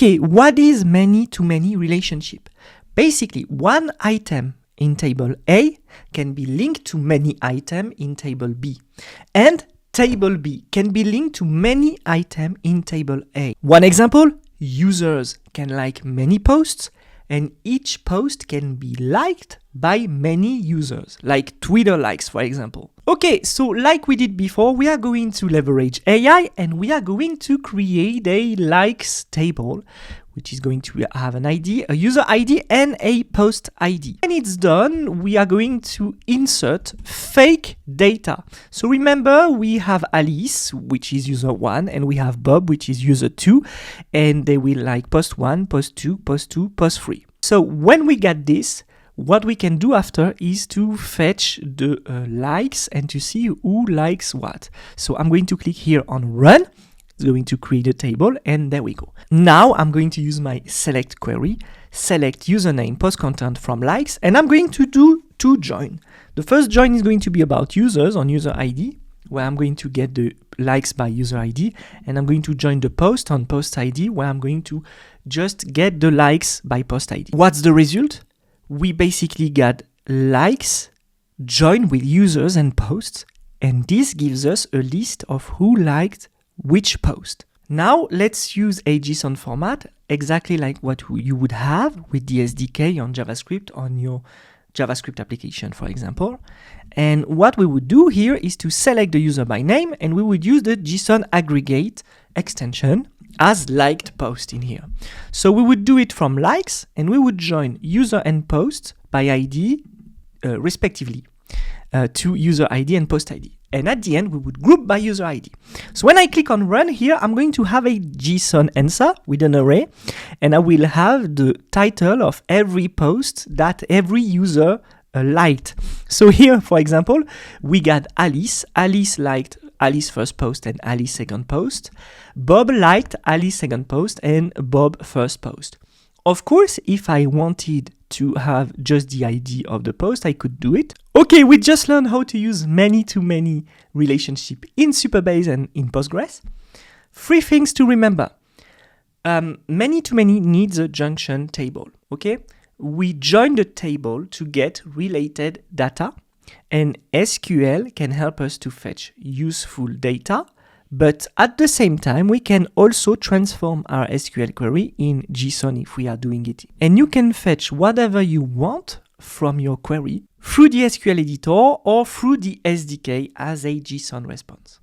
Okay, what is many-to-many relationship? Basically, one item in table A can be linked to many items in table B. And table B can be linked to many items in table A. One example, users can like many posts, and each post can be liked by many users, like Twitter likes, for example. Okay, so like we did before, we are going to leverage AI and we are going to create a likes table, which is going to have an ID, a user ID, and a post ID. When it's done, we are going to insert fake data. So remember, we have Alice, which is user 1, and we have Bob, which is user 2, and they will like post 1, post 2, post 2, post 3. So when we get this, what we can do after is to fetch the likes and to see who likes what. So I'm going to click here on run. It's going to create a table, and there we go. Now I'm going to use my select query, select username post content from likes, and I'm going to do two join. The first join is going to be about users on user ID, where I'm going to get the likes by user ID, and I'm going to join the post on post ID, where I'm going to just get the likes by post ID. What's the result? We basically got likes joined with users and posts, and this gives us a list of who liked which post. Now let's use a JSON format, exactly like what you would have with the SDK on JavaScript on your JavaScript application, for example. And what we would do here is to select the user by name, and we would use the JSON aggregate extension as liked post in here. So we would do it from likes, and we would join user and post by ID respectively to user ID and post ID. And at the end, we would group by user ID. So when I click on run here, I'm going to have a JSON answer with an array, and I will have the title of every post that every user liked. So here, for example, we got Alice. Alice liked Alice first post and Alice second post. Bob liked Alice second post and Bob first post. Of course, if I wanted to have just the ID of the post, I could do it. Okay, we just learned how to use many-to-many relationship in Supabase and in Postgres. 3 things to remember. Many-to-many needs a junction table, okay? We join the table to get related data, and SQL can help us to fetch useful data, but at the same time, we can also transform our SQL query in JSON if we are doing it. And you can fetch whatever you want from your query through the SQL editor or through the SDK as a JSON response.